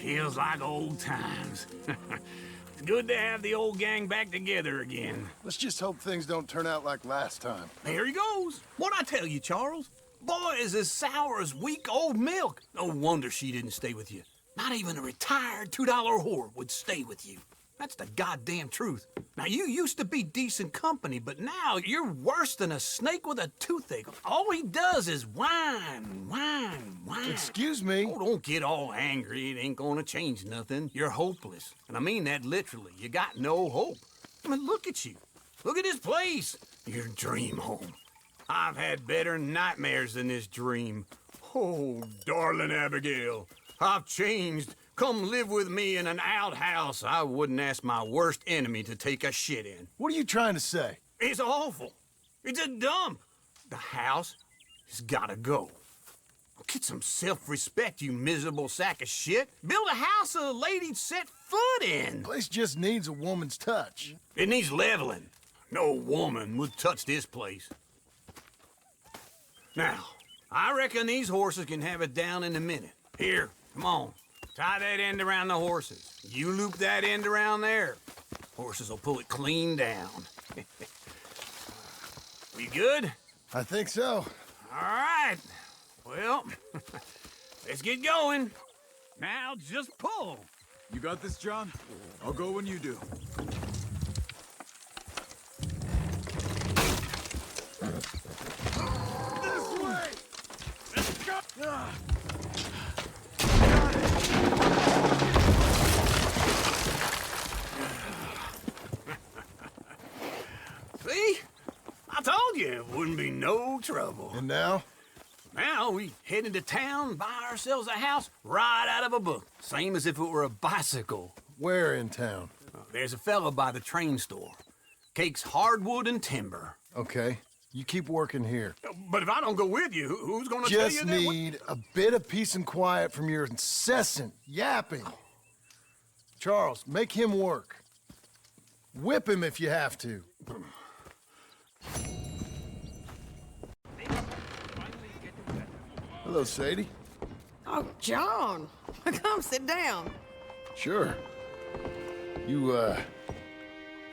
Feels like old times. It's good to have the old gang back together again. Let's just hope things don't turn out like last time. Here he goes. What'd I tell you, Charles? Boy is as sour as week-old milk. No wonder she didn't stay with you. Not even a retired $2 whore would stay with you. That's the goddamn truth. Now, you used to be decent company, but now you're worse than a snake with a toothache. All he does is whine. Excuse me? Oh, don't get all angry. It ain't gonna change nothing. You're hopeless. And I mean that literally. You got no hope. I mean, look at you. Look at this place. Your dream home. I've had better nightmares than this dream. Oh, darling Abigail, I've changed. Come live with me in an outhouse I wouldn't ask my worst enemy to take a shit in. What are you trying to say? It's awful. It's a dump. The house has gotta go. Get some self-respect, you miserable sack of shit. Build a house a lady'd set foot in. Place just needs a woman's touch. It needs leveling. No woman would touch this place. Now, I reckon these horses can have it down in a minute. Here, come on. Tie that end around the horses. You loop that end around there. Horses will pull it clean down. We good? I think so. All right. Well, let's get going. Now just pull. You got this, John? I'll go when you do. This way! Let's go. See? I told you it wouldn't be no trouble. And now? Now we head into town, buy ourselves a house right out of a book. Same as if it were a bicycle. Where in town? There's a fella by the train store. Cakes hardwood and timber. Okay. You keep working here. But if I don't go with you, who's gonna tell you Just that? need a bit of peace and quiet from your incessant yapping. Charles, make him work. Whip him if you have to. Hello, Sadie. Oh, John. Come sit down. Sure. You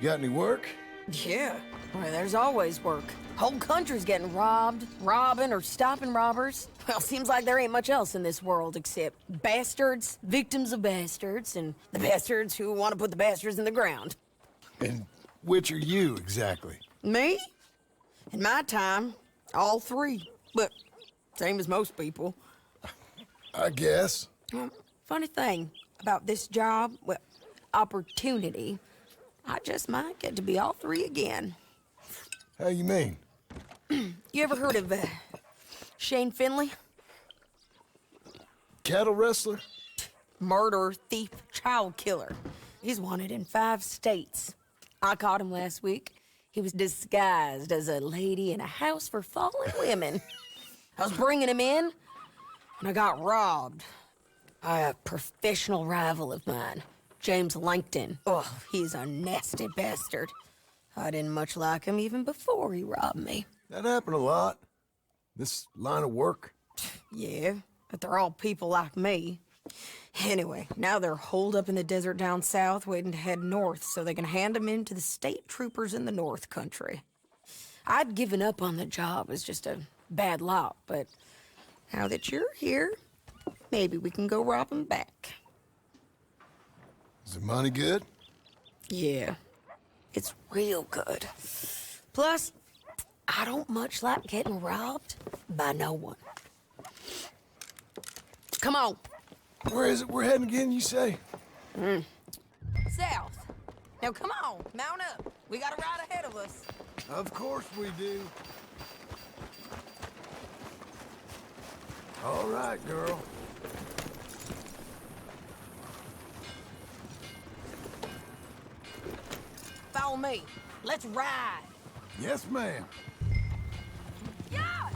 got any work? Yeah. Well, there's always work. Whole country's getting robbed, robbing, or stopping robbers. Well, seems like there ain't much else in this world except bastards, victims of bastards, and the bastards who want to put the bastards in the ground. And which are you, exactly? Me? In my time, all three. But same as most people. I guess. Funny thing about this job, well, opportunity, I just might get to be all three again. How you mean? You ever heard of Shane Finley? Cattle wrestler? Murderer, thief, child killer. He's wanted in 5 states. I caught him last week. He was disguised as a lady in a house for fallen women. I was bringing him in, and I got robbed by a professional rival of mine, James Langton. Oh, he's a nasty bastard. I didn't much like him even before he robbed me. That happened a lot. This line of work. Yeah, but they're all people like me. Anyway, now they're holed up in the desert down south, waiting to head north so they can hand them in to the state troopers in the north country. I'd given up on the job as just a bad lot, but now that you're here, maybe we can go rob them back. Is the money good? Yeah, it's real good. Plus, I don't much like getting robbed by no one. Come on. Where is it we're heading again, you say? South. Now come on, mount up. We got a ride ahead of us. Of course we do. All right, girl. Follow me. Let's ride. Yes, ma'am. Yeah!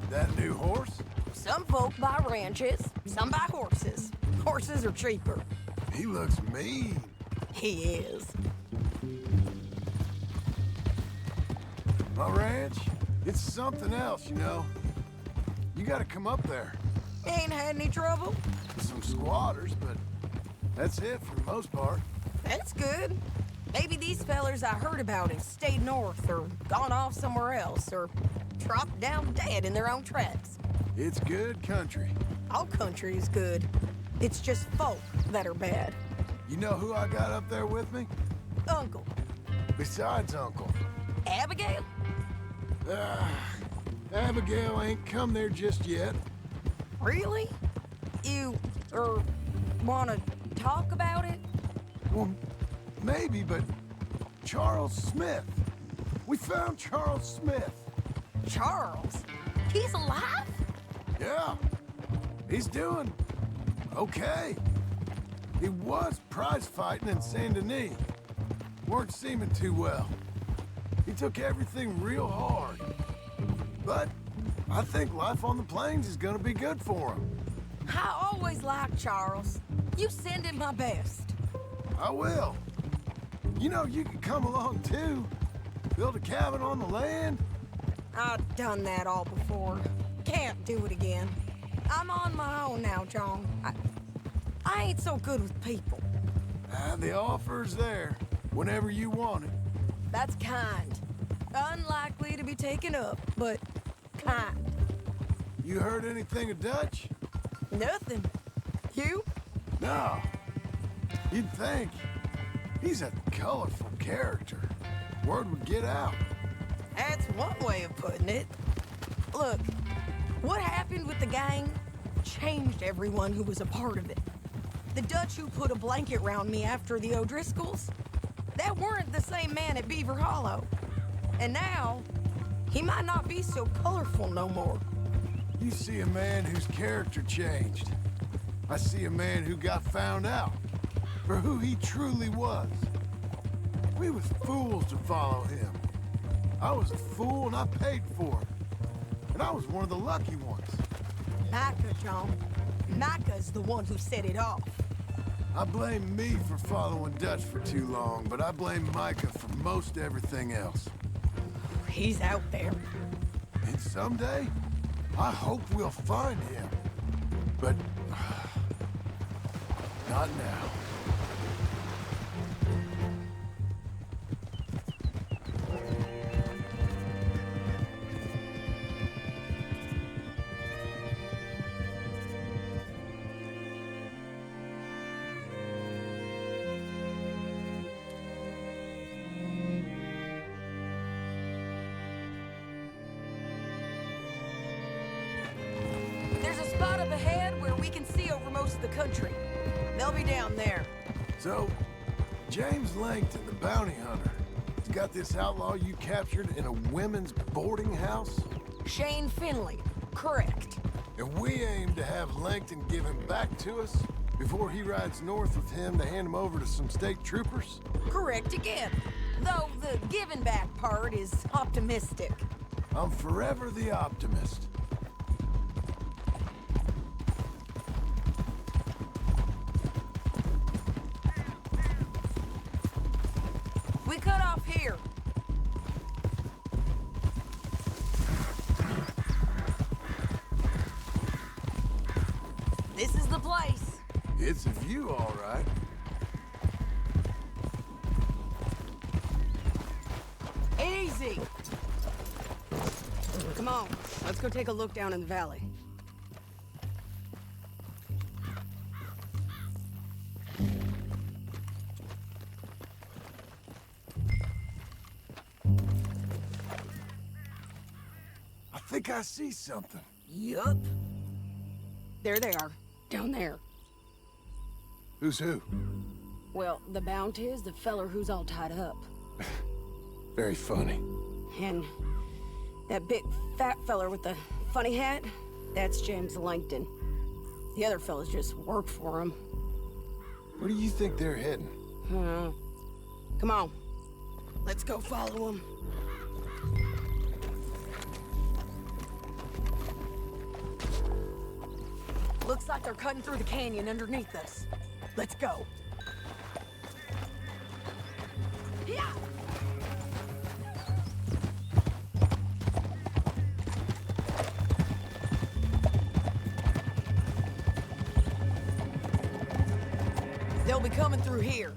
That new horse? Some folk buy ranches, some buy horses. Horses are cheaper. He looks mean. He is. My ranch, it's something else, you know. You gotta come up there. Ain't had any trouble? Some squatters, but that's it for the most part. That's good. Maybe these fellers I heard about have stayed north or gone off somewhere else or dropped down dead in their own tracks. It's good country. All country is good. It's just folk that are bad. You know who I got up there with me? Uncle. Besides Uncle. Abigail? Abigail ain't come there just yet. Really? You, wanna talk about it? Well, maybe, but Charles Smith. We found Charles Smith. Charles? He's alive? Yeah. He's doing okay. He was prize fighting in Saint Denis. Weren't seeming too well. He took everything real hard. But I think life on the plains is gonna be good for him. I always liked Charles. You send him my best. I will. You know, you can come along too. Build a cabin on the land. I've done that all before. Can't do it again. I'm on my own now, John. I ain't so good with people. The offer's there whenever you want it. That's kind. Unlikely to be taken up, but kind. You heard anything of Dutch? Nothing. You? No. You'd think. He's a colorful character. Word would get out. That's one way of putting it. Look, what happened with the gang changed everyone who was a part of it. The Dutch who put a blanket round me after the O'Driscolls, that weren't the same man at Beaver Hollow. And now, he might not be so colorful no more. You see a man whose character changed. I see a man who got found out for who he truly was. We was fools to follow him. I was a fool and I paid for it. And I was one of the lucky ones. Micah, John. Micah's the one who set it off. I blame me for following Dutch for too long, but I blame Micah for most everything else. He's out there. And someday, I hope we'll find him. But not now. There's a spot up ahead where we can see over most of the country. They'll be down there. So, James Langton, the bounty hunter, has got this outlaw you captured in a women's boarding house? Shane Finley, correct. And we aim to have Langton give him back to us before he rides north with him to hand him over to some state troopers? Correct again. Though the giving back part is optimistic. I'm forever the optimist. We cut off here. This is the place. It's a view, all right. Easy. Come on, let's go take a look down in the valley. I think I see something. Yup. There they are, down there. Who's who? Well, the Bounty is the feller who's all tied up. Very funny. And that big fat feller with the funny hat, that's James Langton. The other fellas just work for him. Where do you think they're heading? Come on, let's go follow him. Looks like they're cutting through the canyon underneath us. Let's go. Yeah. They'll be coming through here.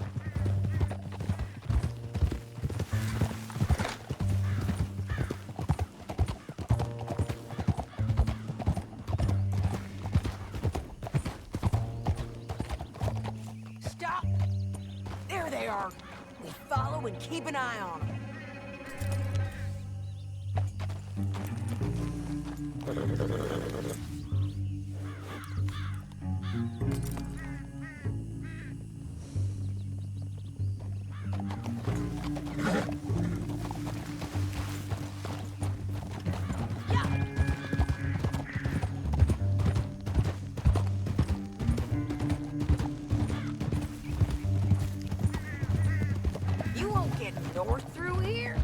Stop! There they are. We follow and keep an eye on them. You won't get north through here?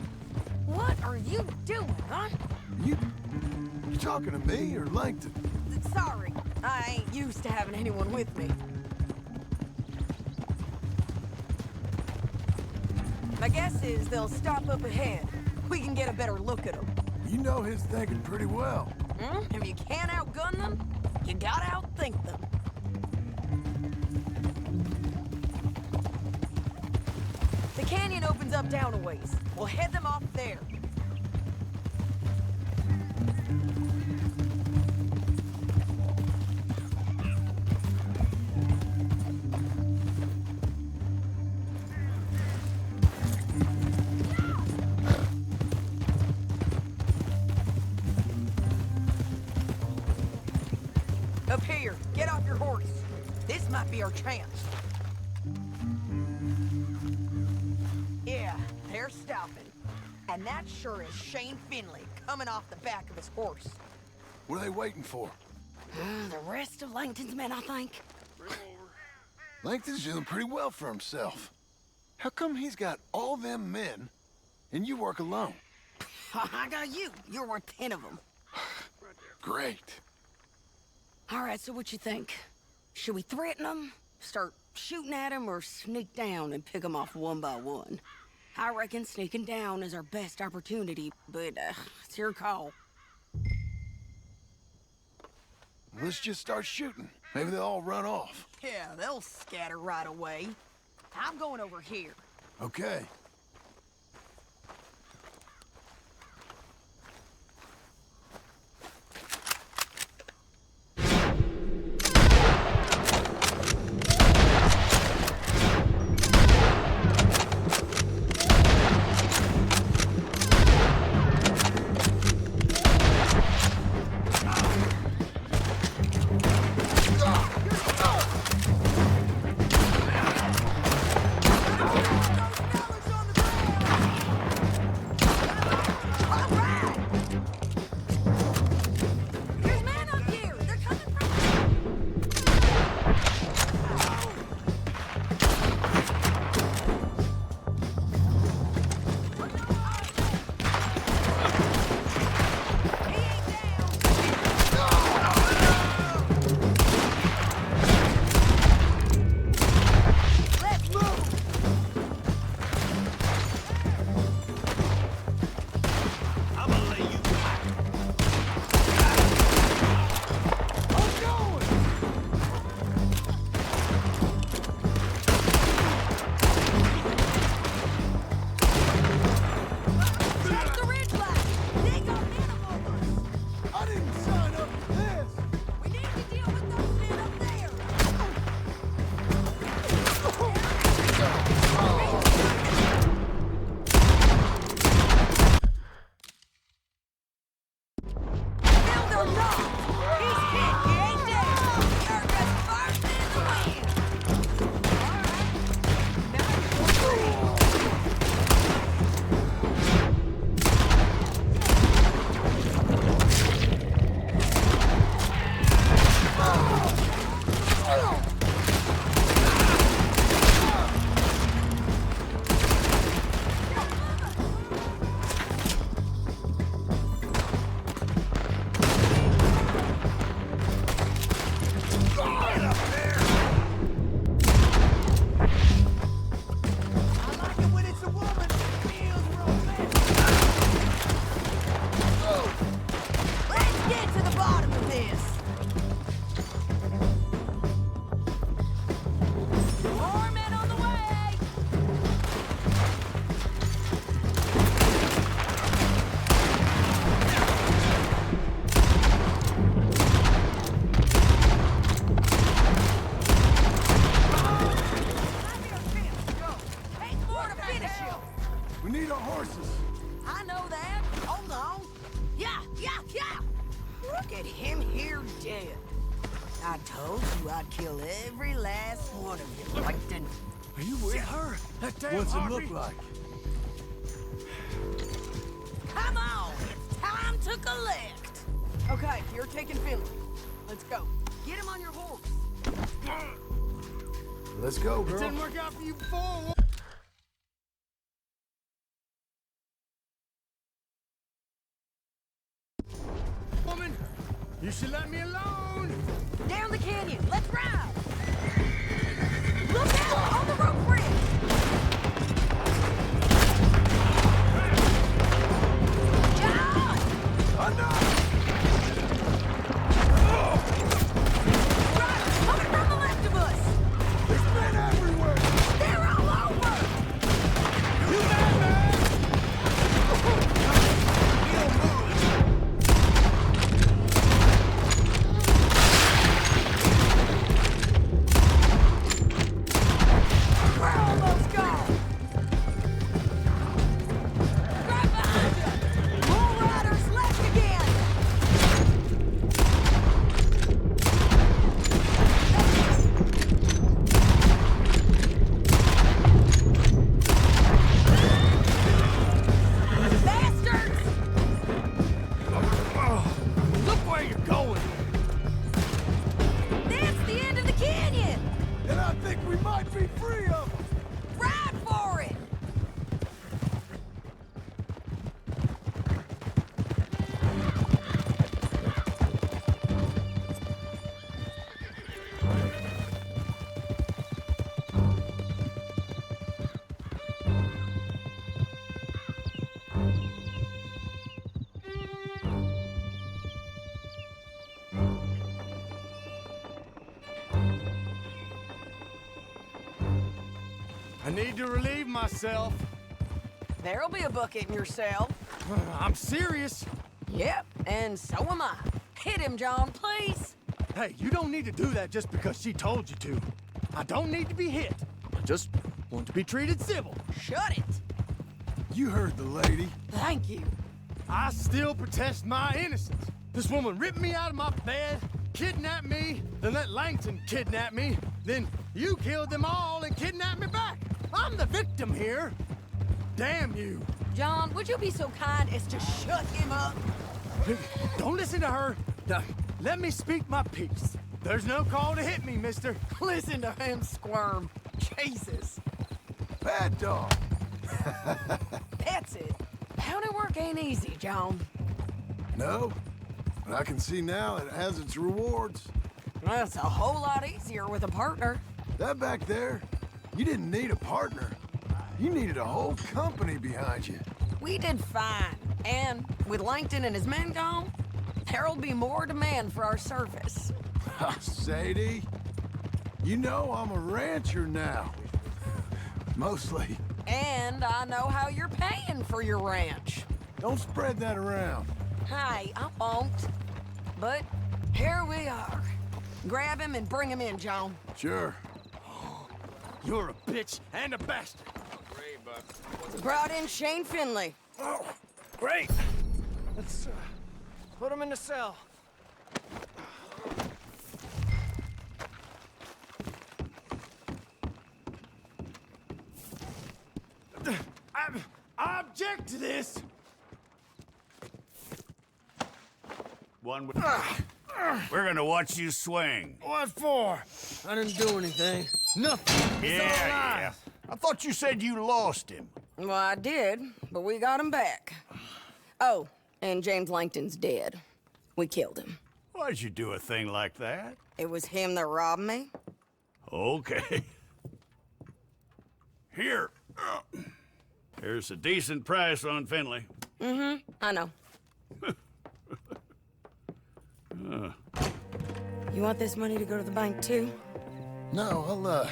What are you doing, huh? You talking to me or Langton? Sorry, I ain't used to having anyone with me. My guess is they'll stop up ahead. We can get a better look at them. You know his thinking pretty well. If you can't outgun them, you gotta outthink them. The canyon opens up down a ways. We'll head them off there. Up here, get off your horse. This might be our chance. Yeah, they're stopping. And that sure is Shane Finley coming off the back of his horse. What are they waiting for? The rest of Langton's men, I think. Langton's doing pretty well for himself. How come he's got all them men and you work alone? I got you. You're worth 10 of them. Great. All right, so what you think? Should we threaten them, start shooting at them, or sneak down and pick them off one by one? I reckon sneaking down is our best opportunity, but it's your call. Let's just start shooting. Maybe they'll all run off. Yeah, they'll scatter right away. I'm going over here. Okay. you I'd kill every last one of you, Langton. Are you with her? That damn What's it Harvey? look like? Come on, it's time to collect. Okay, you're taking Finley. Let's go. Get him on your horse. Let's go, girl. Didn't work out for you before. Woman, you should let me alone. Down the canyon. Let's ride. Look out on the rope bridge. John! Riders coming from the left of us. There's men everywhere! They're all over. You madman! We're almost gone. Right behind you. More riders left again. Bastards! Look where you're going. That's the end of the canyon. And I think we might be free of them! Ride for it. I need to relieve myself. There'll be a bucket in your cell. I'm serious. Yep, and so am I. Hit him, John, please. Hey, you don't need to do that just because she told you to. I don't need to be hit. I just want to be treated civil. Shut it. You heard the lady. Thank you. I still protest my innocence. This woman ripped me out of my bed, kidnapped me, then let Langton kidnap me, then you killed them all and kidnapped me back. I'm the victim here. Damn you. John, would you be so kind as to shut him up? Don't listen to her. Now, let me speak my piece. There's no call to hit me, mister. Listen to him squirm. Jesus. Bad dog. That's it. County work ain't easy, John. No, but I can see now it has its rewards. That's a whole lot easier with a partner. That back there, you didn't need a partner. You needed a whole company behind you. We did fine. And with Langton and his men gone, there'll be more demand for our service. Sadie, you know I'm a rancher now. Mostly. And I know how you're paying for your ranch. Don't spread that around. Hey, I won't. But here we are. Grab him and bring him in, John. Sure. You're a bitch and a bastard. Brought in Shane Finley. Oh, great. Let's put him in the cell. I object to this. We're gonna watch you swing. What for? I didn't do anything. Nothing. It's all lies. I thought you said you lost him. Well, I did, but we got him back. Oh, and James Langton's dead. We killed him. Why'd you do a thing like that? It was him that robbed me. Okay. Here. Here's a decent price on Finley. I know. You want this money to go to the bank, too? No, I'll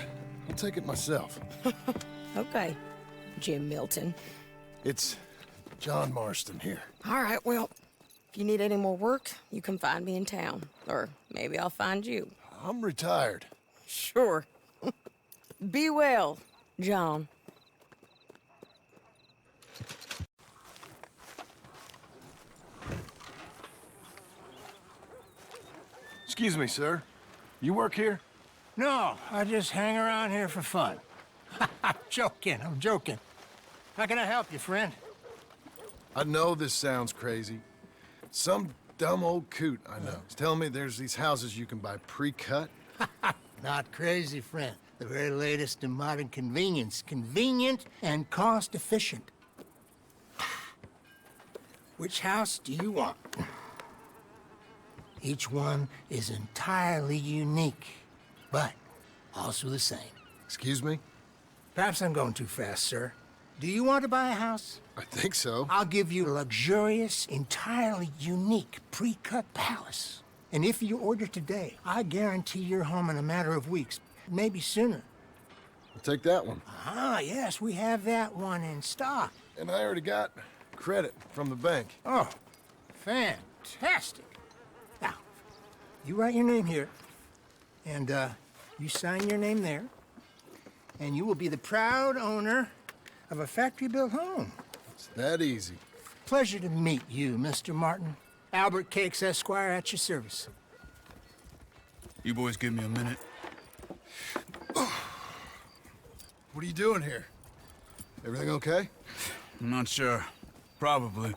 take it myself. Okay, Jim Milton. It's John Marston here. All right, well, if you need any more work, you can find me in town. Or maybe I'll find you. I'm retired. Sure. Be well, John. Excuse me, sir. You work here? No, I just hang around here for fun. I'm joking. How can I help you, friend? I know this sounds crazy. Some dumb old coot I know is telling me there's these houses you can buy pre-cut. Not crazy, friend. The very latest in modern convenience. Convenient and cost-efficient. Which house do you want? Each one is entirely unique, but also the same. Excuse me? Perhaps I'm going too fast, sir. Do you want to buy a house? I think so. I'll give you a luxurious, entirely unique pre-cut palace. And if you order today, I guarantee you're home in a matter of weeks, maybe sooner. I'll take that one. Ah, yes, we have that one in stock. And I already got credit from the bank. Oh, fantastic. Now, you write your name here, and you sign your name there, and you will be the proud owner of a factory-built home. It's that easy. Pleasure to meet you, Mr. Martin. Albert Cakes, Esquire, at your service. You boys give me a minute. What are you doing here? Everything okay? I'm not sure. Probably.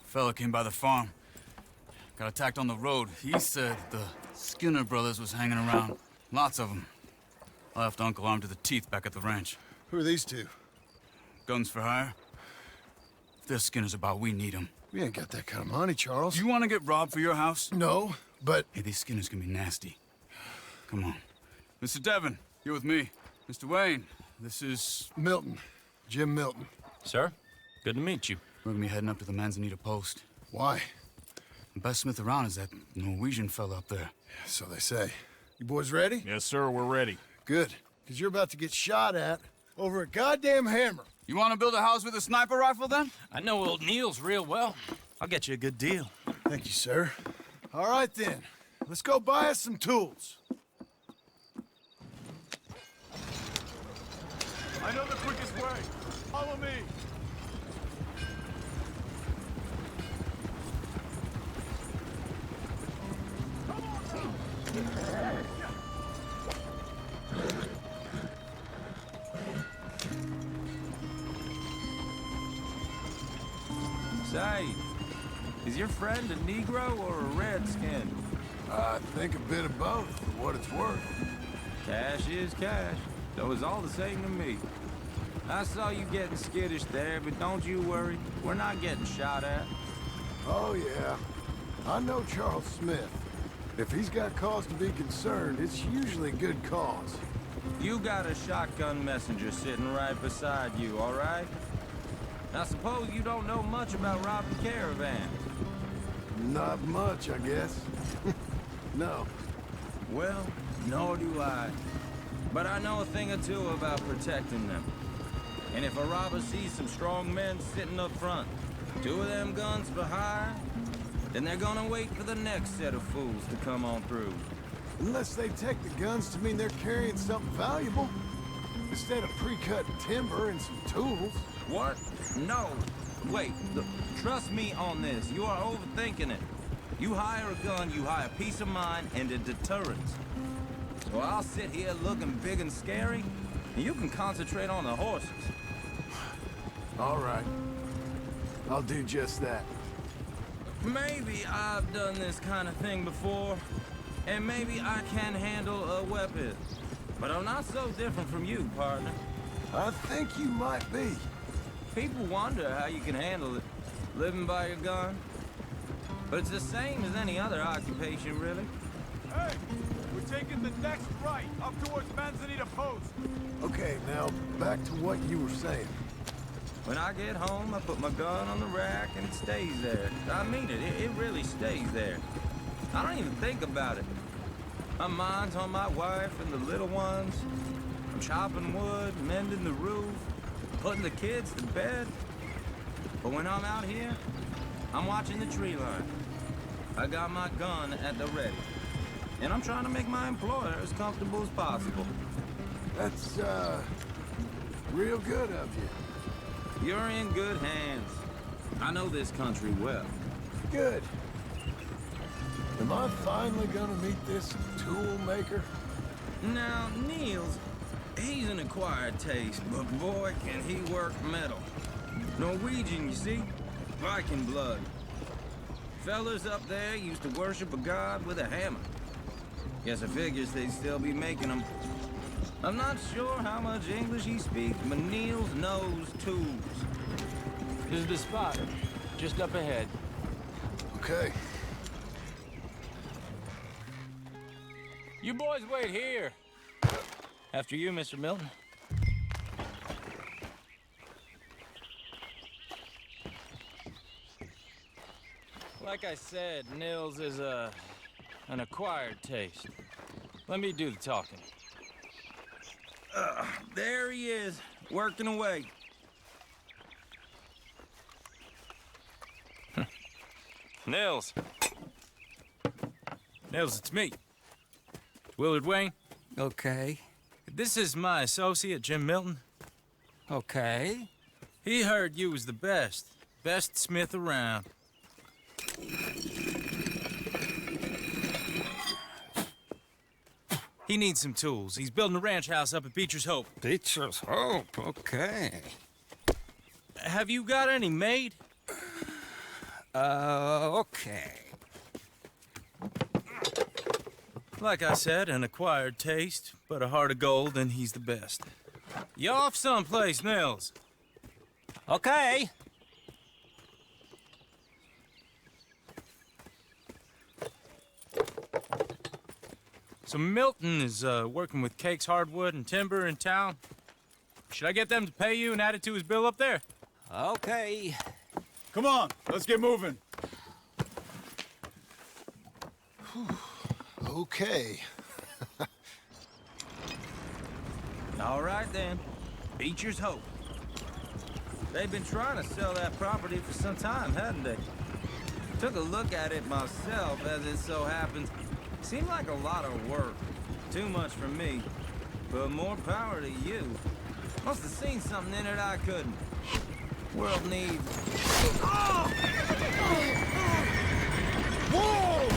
Fella came by the farm. Got attacked on the road. He said the Skinner brothers was hanging around. Lots of them. I left Uncle armed to the teeth back at the ranch. Who are these two? Guns for hire? If they're Skinner's about, we need them. We ain't got that kind of money, Charles. You want to get robbed for your house? No, but... Hey, these Skinners can be nasty. Come on. Mr. Devon, you're with me. Mr. Wayne, this is... Milton. Jim Milton. Sir, good to meet you. We're gonna be heading up to the Manzanita post. Why? The best smith around is that Norwegian fella up there. So they say. You boys ready? Yes, sir, we're ready. Good. Because you're about to get shot at over a goddamn hammer. You want to build a house with a sniper rifle, then? I know old Neil's real well. I'll get you a good deal. Thank you, sir. All right, then. Let's go buy us some tools. I know the quickest way. Follow me. Say, is your friend a Negro or a Redskin? I think a bit of both, for what it's worth. Cash is cash, though it's all the same to me. I saw you getting skittish there, but don't you worry. We're not getting shot at. Oh, yeah. I know Charles Smith. If he's got cause to be concerned, it's usually a good cause. You got a shotgun messenger sitting right beside you, all right? I suppose you don't know much about robbing caravans. Not much, I guess. No. Well, nor do I. But I know a thing or two about protecting them. And if a robber sees some strong men sitting up front, 2 of them guns for hire, then they're gonna wait for the next set of fools to come on through. Unless they take the guns to mean they're carrying something valuable. Instead of pre-cut timber and some tools. What? No. Wait, look, trust me on this. You are overthinking it. You hire a gun, you hire peace of mind and a deterrence. So I'll sit here looking big and scary, and you can concentrate on the horses. All right. I'll do just that. Maybe I've done this kind of thing before, and maybe I can handle a weapon. But I'm not so different from you, partner. I think you might be. People wonder how you can handle it, living by your gun. But it's the same as any other occupation, really. Hey, we're taking the next right up towards Manzanita Post. Okay, now back to what you were saying. When I get home, I put my gun on the rack and it stays there. I mean it, it really stays there. I don't even think about it. My mind's on my wife and the little ones. I'm chopping wood, mending the roof, putting the kids to bed. But when I'm out here, I'm watching the tree line. I got my gun at the ready. And I'm trying to make my employer as comfortable as possible. That's, real good of you. You're in good hands. I know this country well. Good. Am I finally gonna meet this tool maker? Now, Niels, he's an acquired taste, but boy, can he work metal. Norwegian, you see? Viking blood. Fellas up there used to worship a god with a hammer. Guess I figures they'd still be making them. I'm not sure how much English he speaks, but Niels knows tools. This is the spot. Just up ahead. Okay. You boys wait here. After you, Mr. Milton. Like I said, Nils is an acquired taste. Let me do the talking. There he is, working away. Nils. Nils, it's me. Willard Wayne. Okay. This is my associate, Jim Milton. Okay. He heard you was the best. Best smith around. He needs some tools. He's building a ranch house up at Beecher's Hope. Beecher's Hope, okay. Have you got any made? Okay. Like I said, an acquired taste, but a heart of gold, and he's the best. You off someplace, Nils? Okay. So Milton is working with Cake's Hardwood and Timber in town. Should I get them to pay you and add it to his bill up there? Okay. Come on, let's get moving. Okay. All right then, Beecher's Hope. They've been trying to sell that property for some time, hadn't they? Took a look at it myself, as it so happens. Seemed like a lot of work. Too much for me. But more power to you. Must have seen something in it I couldn't. World needs... Whoa!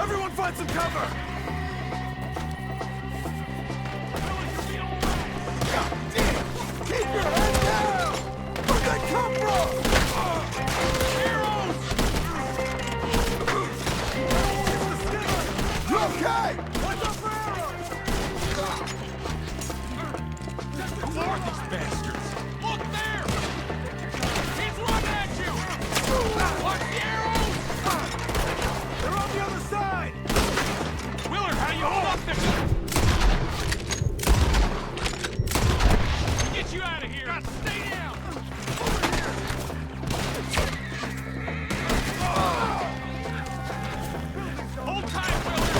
Everyone find some cover! God damn! Keep your head down! Where'd that come from? Arrows! You okay? Watch out for arrows! More of these bastards! Look there! He's running at you! Watch the arrows! They're on the other side! Willard, how do you hold up there? Get you out of here! Now stay down! Over here! Hold tight, Willard!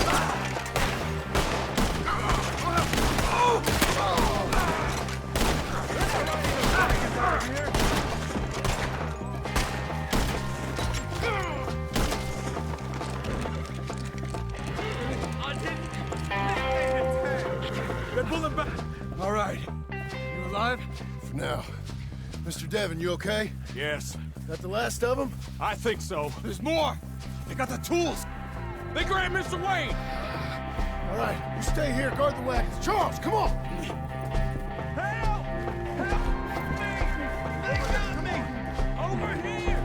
They're pulling back. All right. You alive? For now. Mr. Devon, you okay? Yes. That the last of them? I think so. There's more. They got the tools. They grabbed Mr. Wayne. All right, you stay here, guard the wagons. Charles, come on! Help! Help me! They got me! Over here!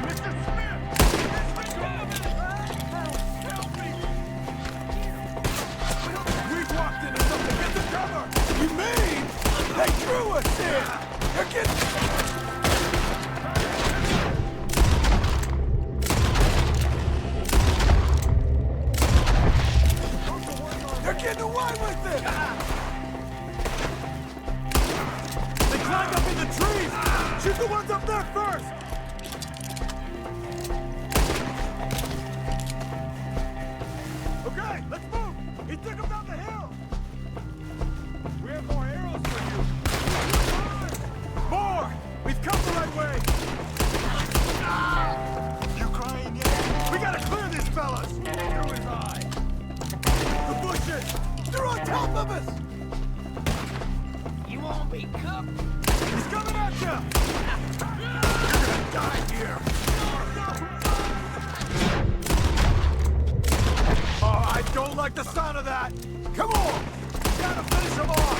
Mr. Smith! Help me! We've walked into something. Get the cover! You mean they drew us in? They're getting... They're getting away with it! They climbed up in the trees! Shoot the ones up there first! Okay, let's move! He took them down the hill! We have more arrows for you! More! We've come the right way! You crying yet? We gotta clear these fellas! Through his eye! The bushes! They're on top of us! You won't be cooked. He's coming at you! die here! Oh, I don't like the sound of that! Come on! We gotta finish him off!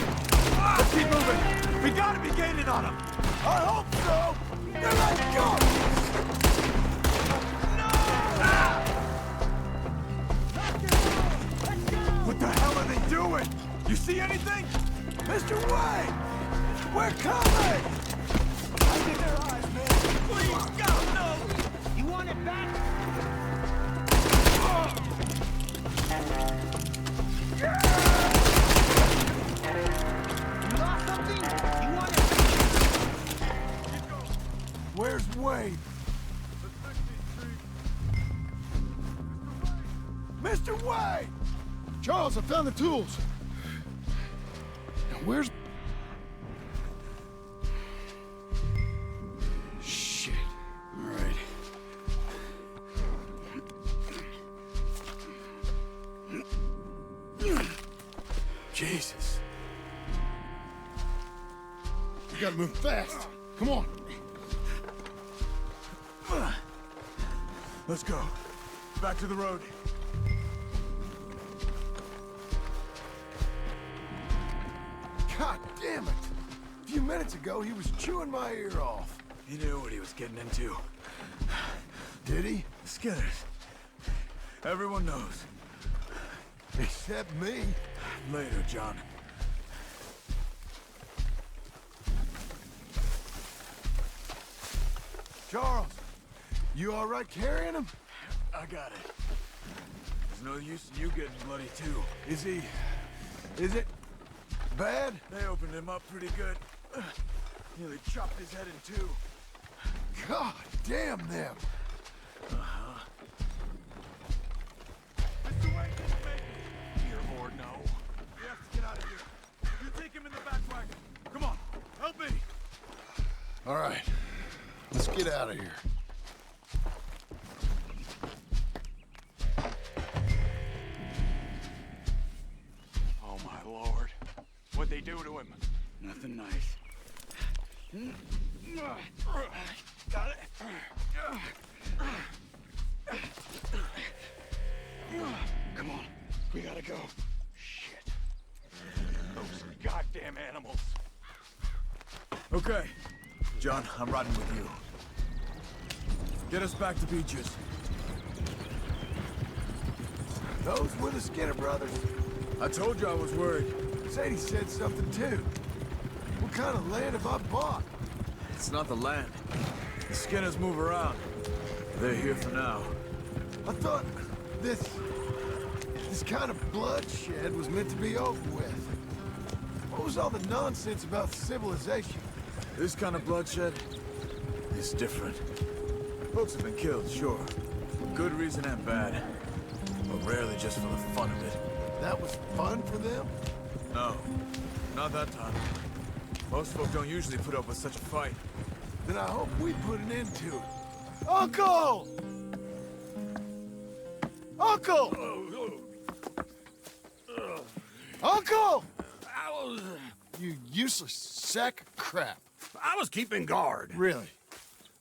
Let's keep moving! We gotta be gaining on him! I hope so! Here they go! No! Ah! What the hell are they doing? You see anything? Mr. Wayne! We're coming! I see their eyes, man. Please, God, no! You want it back? You lost something? You want it back? Where's Wayne? Mr. Wayne! Charles, I found the tools. Now where's... Shit. All right. Jesus. We gotta move fast. Come on. Let's go. Back to the road. God damn it! A few minutes ago, he was chewing my ear off. He knew what he was getting into. Did he? The Skinners. Everyone knows. Except me. Later, John. Charles, you all right carrying him? I got it. There's no use in you getting bloody, too. Is he... is it... bad? They opened him up pretty good. Nearly chopped his head in two. God damn them! Mr. Wayne didn't make it. Here or no. We have to get out of here. You take him in the back wagon. Come on, help me. All right, let's get out of here. Oh, my Lord. What'd they do to him? Nothing nice. Got it? Come on, we gotta go. Shit. Those goddamn animals. Okay. John, I'm riding with you. Get us back to Beaches. Those were the Skinner brothers. I told you I was worried. Sadie said something too. What kind of land have I bought? It's not the land. The Skinners move around. They're here for now. I thought this kind of bloodshed was meant to be over with. What was all the nonsense about civilization? This kind of bloodshed is different. Folks have been killed, sure. For good reason and bad. But rarely just for the fun of it. That was fun for them? No, not that time. Most folk don't usually put up with such a fight. Then I hope we put an end to it. Uncle! Uncle! Uncle! You useless sack of crap. I was keeping guard. Really?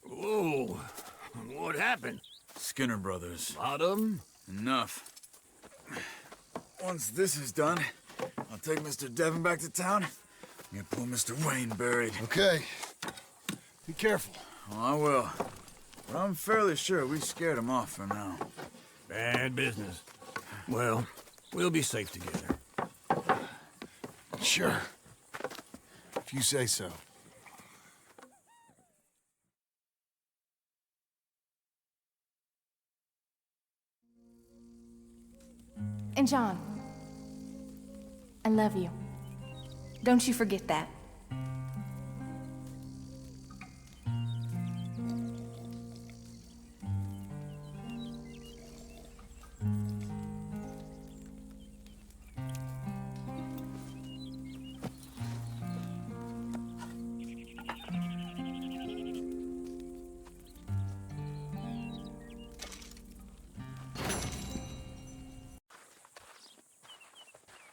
Whoa. What happened? Skinner brothers. Lot of them? Enough. Once this is done, I'll take Mr. Devon back to town. Get poor Mr. Wayne buried. Okay. Be careful. Oh, I will. But I'm fairly sure we scared him off for now. Bad business. Well, we'll be safe together. Sure. If you say so. And John, I love you. Don't you forget that.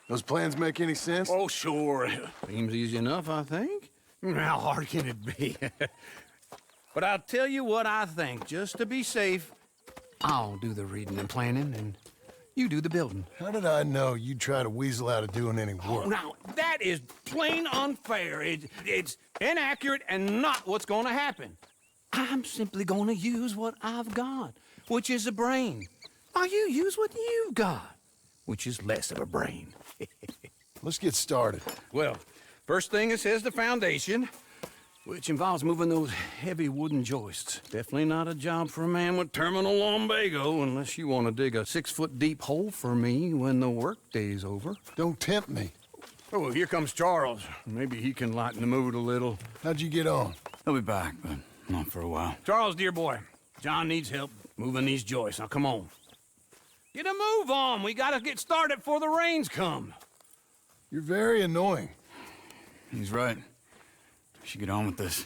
Those plans make any sense? Oh, sure. Seems easy enough, I think. How hard can it be? But I'll tell you what I think, just to be safe, I'll do the reading and planning, and you do the building. How did I know you'd try to weasel out of doing any work? Now, that is plain unfair. It's inaccurate and not what's going to happen. I'm simply going to use what I've got, which is a brain. Now you use what you've got, which is less of a brain. Let's get started. Well, first thing it says the foundation, which involves moving those heavy wooden joists. Definitely not a job for a man with terminal lumbago, unless you want to dig a 6-foot deep hole for me when the workday's over. Don't tempt me. Oh, here comes Charles. Maybe he can lighten the mood a little. How'd you get on? He'll be back, but not for a while. Charles, dear boy, John needs help moving these joists. Now, come on. Get a move on. We gotta get started before the rains come. You're very annoying. He's right. We should get on with this.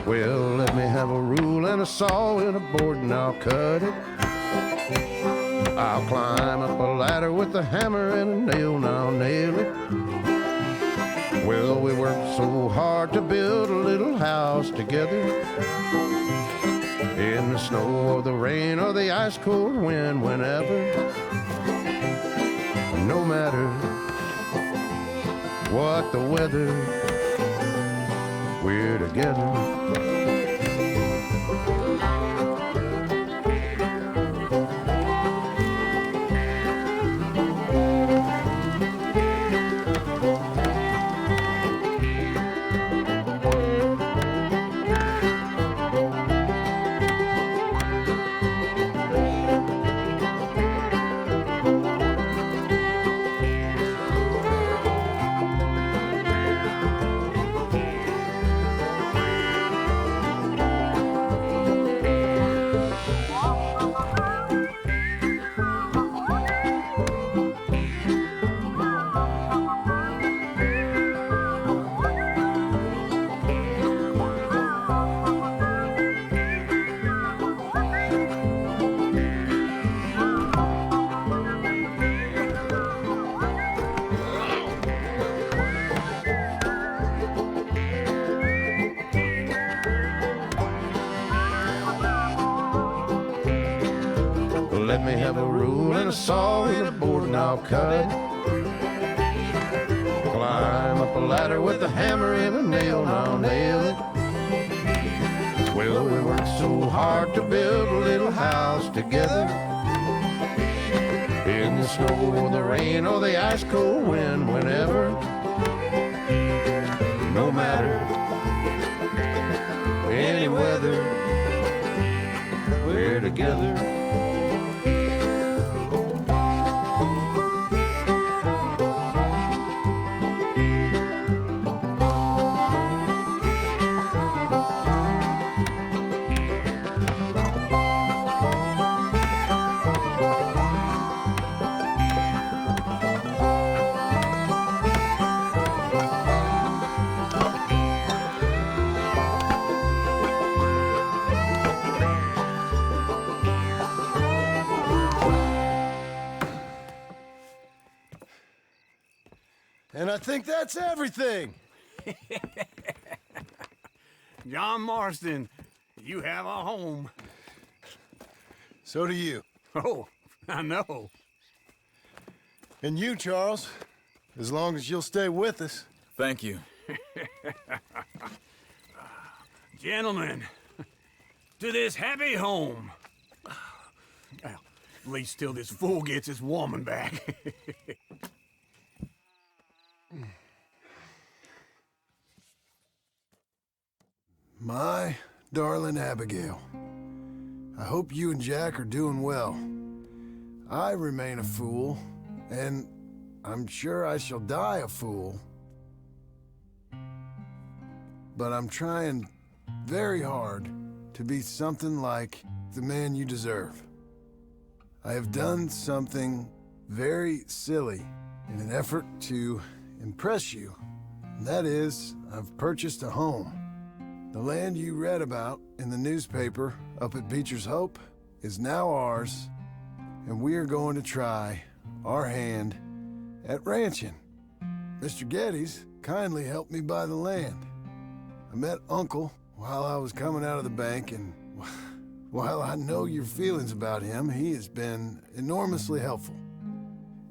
Well, let me have a rule and a saw and a board and I'll cut it. I'll climb up a ladder with a hammer and a nail and I'll nail it. Well, we worked so hard to build a little house together. In the snow or the rain or the ice cold wind, whenever. No matter what the weather, we're together. Let me have a rule and a saw and a board and I'll cut. Climb up a ladder with a hammer and a nail and I'll nail it. Well, we worked so hard to build a little house together. In the snow or the rain or the ice cold wind, whenever. No matter any weather, we're together. And I think that's everything. John Marston, you have a home. So do you. Oh, I know. And you, Charles, As long as you'll stay with us. Thank you. Gentlemen, to this happy home. Well, at least till this fool gets his woman back. My darling Abigail, I hope you and Jack are doing well. I remain a fool, and I'm sure I shall die a fool. But I'm trying very hard to be something like the man you deserve. I have done something very silly in an effort to impress you. And that is, I've purchased a home. The land you read about in the newspaper up at Beecher's Hope is now ours, and we are going to try our hand at ranching. Mr. Geddes kindly helped me buy the land. I met Uncle while I was coming out of the bank, and while I know your feelings about him, he has been enormously helpful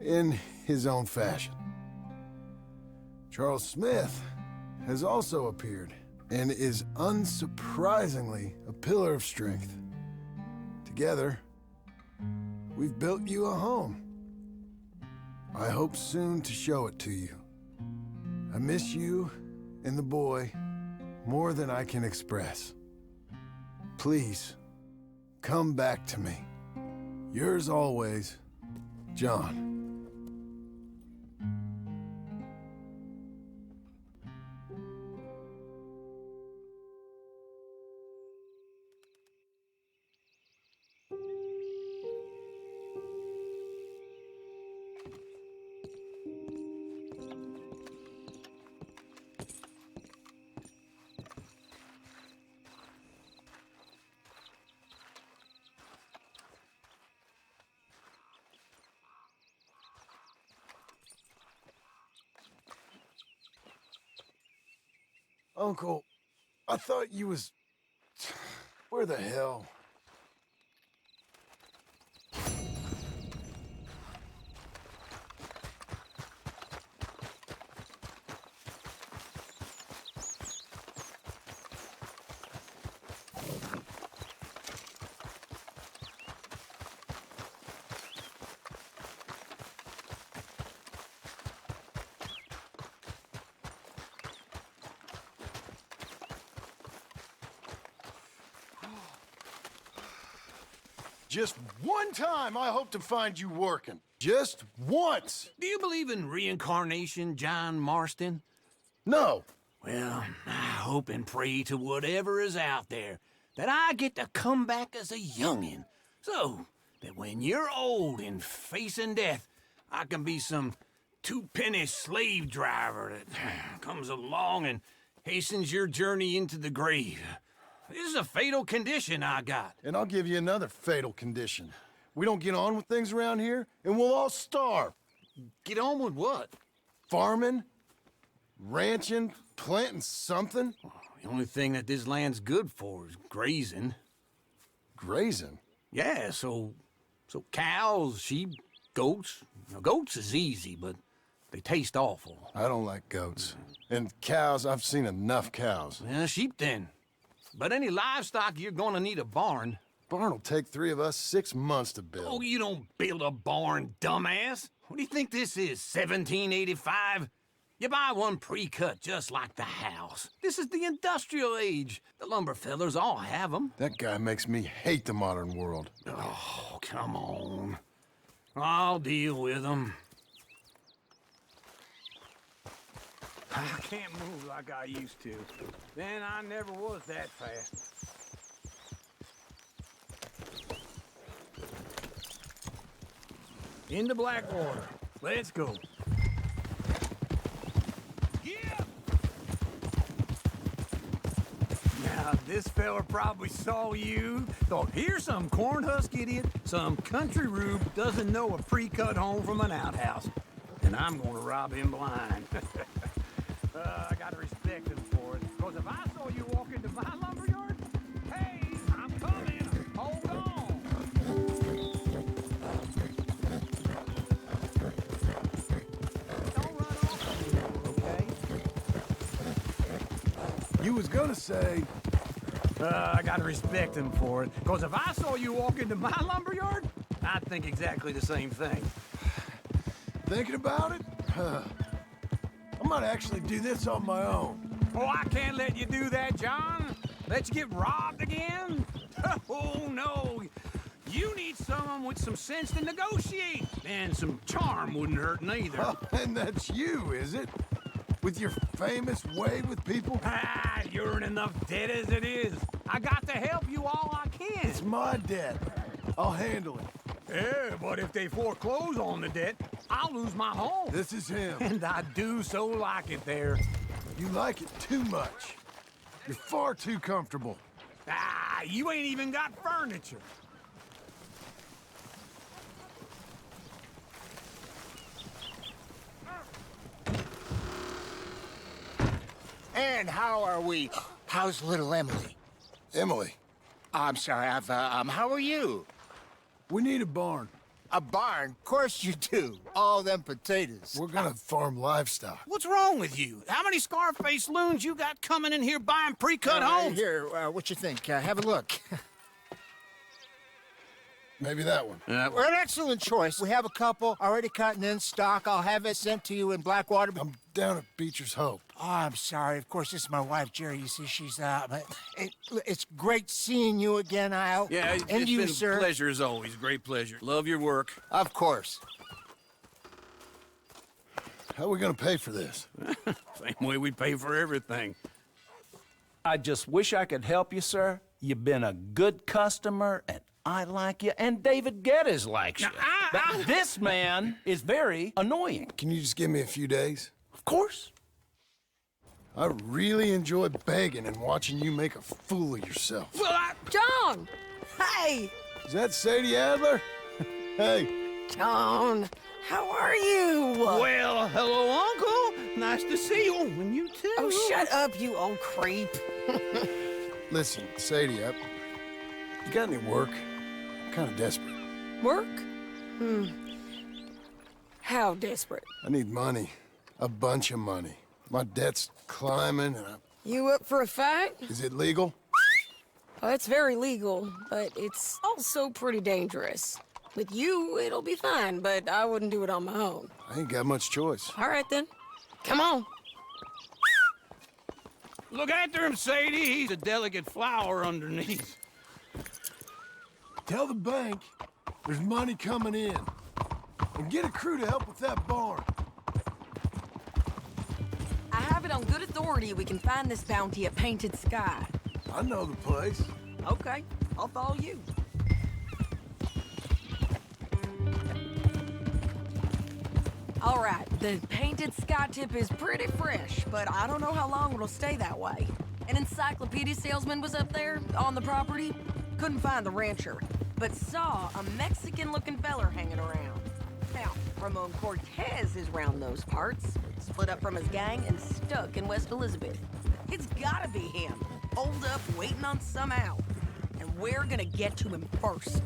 in his own fashion. Charles Smith has also appeared and is unsurprisingly a pillar of strength. Together, we've built you a home. I hope soon to show it to you. I miss you and the boy more than I can express. Please, come back to me. Yours always, John. Uncle, I thought you was... Where the hell? Just one time I hope to find you working. Just once. Do you believe in reincarnation, John Marston? No. Well, I hope and pray to whatever is out there that I get to come back as a youngin', so that when you're old and facing death, I can be some two-penny slave driver that comes along and hastens your journey into the grave. This is a fatal condition I got. And I'll give you another fatal condition. We don't get on with things around here, and we'll all starve. Get on with what? Farming, ranching, planting something. The only thing that this land's good for is grazing. Grazing? Yeah, so cows, sheep, goats. Now, goats is easy, but they taste awful. I don't like goats. And cows, I've seen enough cows. Yeah, sheep then. But any livestock, you're gonna need a barn. Barn will take 3 of us 6 months to build. Oh, you don't build a barn, dumbass. What do you think this is, 1785? You buy one pre-cut just like the house. This is the industrial age. The lumber fellers all have them. That guy makes me hate the modern world. Oh, come on. I'll deal with them. I can't move like I used to. Then I never was that fast. Into Blackwater. Let's go. Yeah! Now, this fella probably saw you, thought, here's some corn husk idiot, some country rube doesn't know a pre-cut home from an outhouse. And I'm gonna rob him blind. I gotta respect him for it, because if I saw you walk into my lumberyard, hey, I'm coming, hold on. Don't run was gonna say, I gotta respect him for it. Because if I saw you walk into my lumberyard, I'd think exactly the same thing. thinking about it, I might actually do this on my own. Oh, I can't let you do that, John. Let you get robbed again? Oh, no. You need someone with some sense to negotiate. And some charm wouldn't hurt neither. Oh, and that's you, is it? With your famous way with people? Ah, you're in enough debt as it is. I got to help you all I can. It's my debt. I'll handle it. Yeah, but if they foreclose on the debt, I'll lose my home. This is him. And I do so like it there. You like it too much. You're far too comfortable. Ah, you ain't even got furniture. And how are we? How's little Emily? Emily, I'm sorry, how are you? we need a barn. A barn? Of course you do. All them potatoes. We're gonna farm livestock. What's wrong with you? How many Scarface loons you got coming in here buying pre-cut homes? Here, what you think? Have a look. Maybe that one. We're an excellent choice. We have a couple already cut and in stock. I'll have it sent to you in Blackwater. I'm down at Beecher's Hope. Oh, I'm sorry. Of course, this is my wife, Jerry. You see, she's but it's great seeing you again, Al. Yeah, and it's you, been sir. a pleasure as always. Great pleasure. Love your work. Of course. How are we gonna pay for this? Same way we pay for everything. I just wish I could help you, sir. You've been a good customer, and I like you, and David Geddes likes you. But this man is very annoying. Can you just give me a few days? Of course. I really enjoy begging and watching you make a fool of yourself. Well, John! Hey! Is that Sadie Adler? Hey. John, how are you? well, hello, Uncle. Nice to see you. And you too. Oh, shut up, you old creep. Listen, Sadie, you got any work? I'm kind of desperate. Work? How desperate? I need money. A bunch of money. My debt's climbing, and You up for a fight? Is it legal? Oh, it's very legal, but it's also pretty dangerous. With you, it'll be fine, but I wouldn't do it on my own. I ain't got much choice. All right, then. Come on. Look after him, Sadie. He's a delicate flower underneath. Tell the bank there's money coming in. And get a crew to help with that barn. I have it on good authority we can find this bounty at Painted Sky. I know the place. Okay, I'll follow you. All right, the Painted Sky tip is pretty fresh, but I don't know how long it'll stay that way. An encyclopedia salesman was up there on the property. Couldn't find the rancher, but saw a Mexican-looking feller hanging around. Now, Ramon Cortez is round those parts, split up from his gang and stuck in West Elizabeth. It's gotta be him, holed up waiting on some out. And we're gonna get to him first.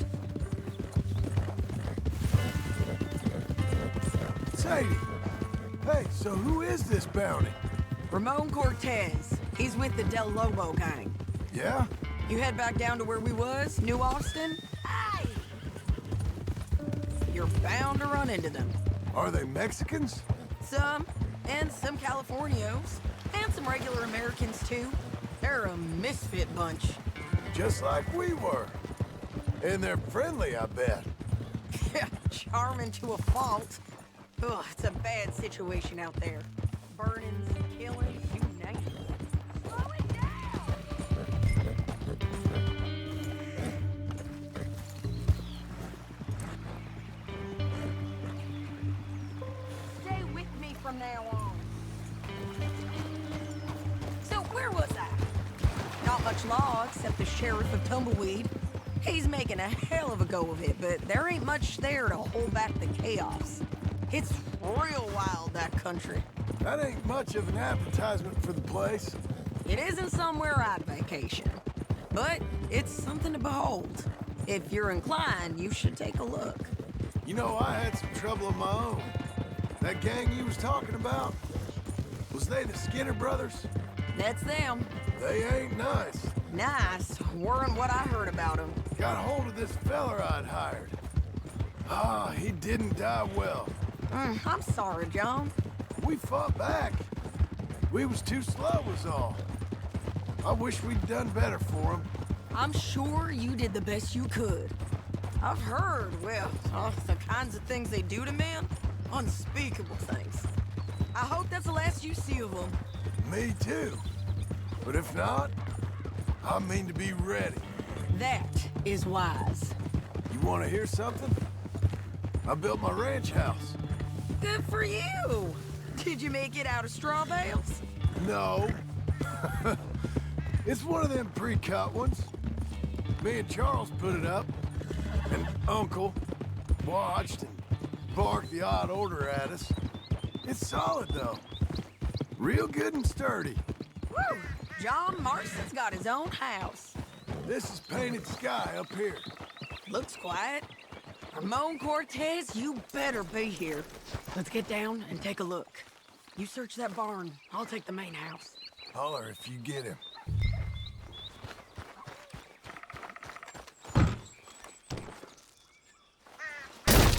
Sadie, hey, so who is this bounty? Ramon Cortez. He's with the Del Lobo gang. Yeah? You head back down to where we was, New Austin? Aye! You're bound to run into them. Are they Mexicans? Some, and some Californios, and some regular Americans too. They're a misfit bunch. Just like we were. And they're friendly, I bet. Charming to a fault. Ugh, it's a bad situation out there. Burnings, killings, you name it. Slow it down! Stay with me from now on. So where was I? Not much law except the sheriff of Tumbleweed. He's making a hell of a go of it, but there ain't much there to hold back the chaos. It's real wild, that country. That ain't much of an advertisement for the place. It isn't somewhere I'd vacation, but it's something to behold. If you're inclined, you should take a look. You know, I had some trouble of my own. That gang you was talking about, was they the Skinner brothers? That's them. They ain't nice. Nice. Weren't what I heard about him. Got hold of this feller I'd hired. Ah, he didn't die well. I'm sorry, John. We fought back. We was too slow was all. I wish we'd done better for him. I'm sure you did the best you could. I've heard, well, the kinds of things they do to men. Unspeakable things. I hope that's the last you see of them. Me too. But if not, I mean to be ready. That is wise. You want to hear something? I built my ranch house. Good for you. Did you make it out of straw bales? No. It's one of them pre-cut ones. Me and Charles put it up, and Uncle watched and barked the odd order at us. It's solid, though. Real good and sturdy. Woo! John Marston's got his own house. This is painted sky up here. Looks quiet. Ramon Cortez, you better be here. Let's get down and take a look. You search that barn. I'll take the main house. Holler if you get him.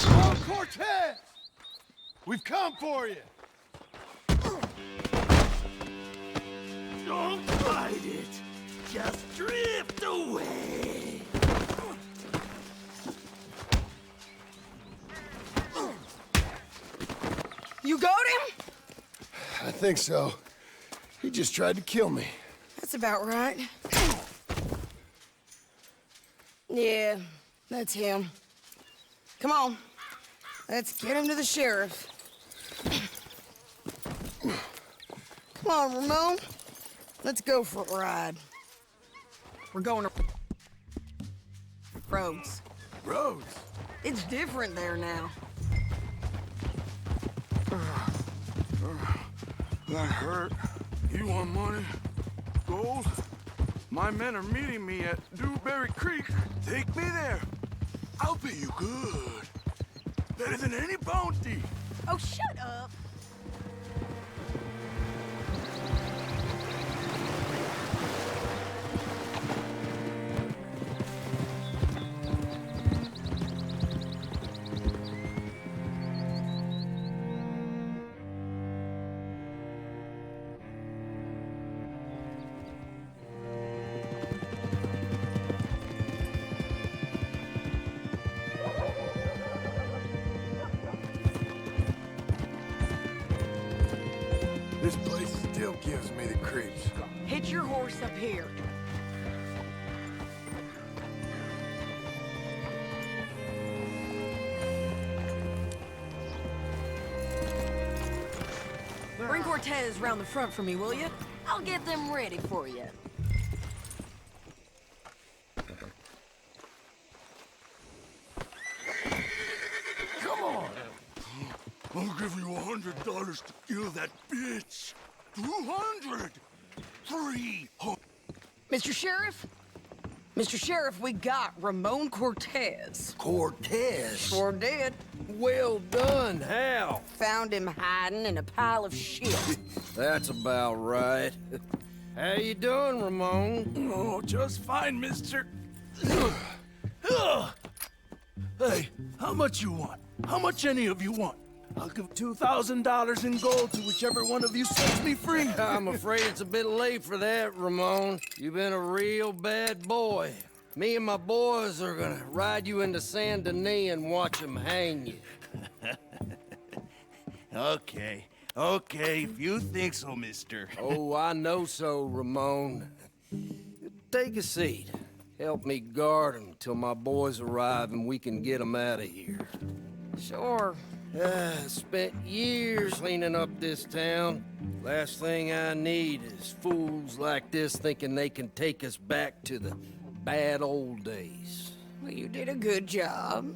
Oh, Cortez! We've come for you! Don't fight it. Just drift away. You got him? I think so. He just tried to kill me. That's about right. Yeah, that's him. Come on. Let's get him to the sheriff. Come on, Ramon. Let's go for a ride. We're going to Rhodes. Rhodes? It's different there now. That hurt. You want money? Gold? My men are meeting me at Dewberry Creek. Take me there. I'll pay you good. Better than any bounty. Oh, shut up. This place still gives me the creeps. Hitch your horse up here. Bring Cortez round the front for me, will you? I'll get them ready for you. Come on! I'll give you $100 to kill that bitch. 200. 300. Mr. Sheriff? Mr. Sheriff, we got Ramon Cortez. Cortez? Sure did. Well done, Hal. Found him hiding in a pile of shit. That's about right. How you doing, Ramon? Oh, just fine, mister. Hey, how much you want? How much any of you want? I'll give $2,000 in gold to whichever one of you sets me free. I'm afraid it's a bit late for that, Ramon. You've been a real bad boy. Me and my boys are gonna ride you into Saint Denis and watch them hang you. Okay, if you think so, mister. Oh, I know so, Ramon. Take a seat. Help me guard them till my boys arrive and we can get them out of here. Sure. Spent years cleaning up this town. Last thing I need is fools like this thinking they can take us back to the bad old days. Well, you did a good job.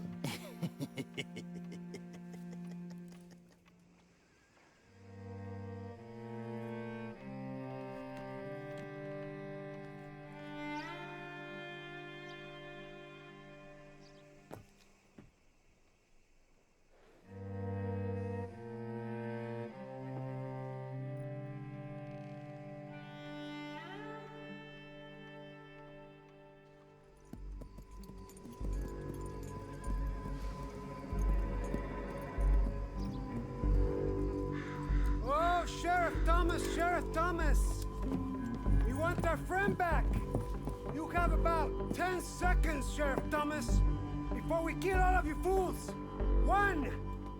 Thomas, Sheriff Thomas. We want our friend back. You have about 10 seconds, Sheriff Thomas, before we kill all of you fools. 1.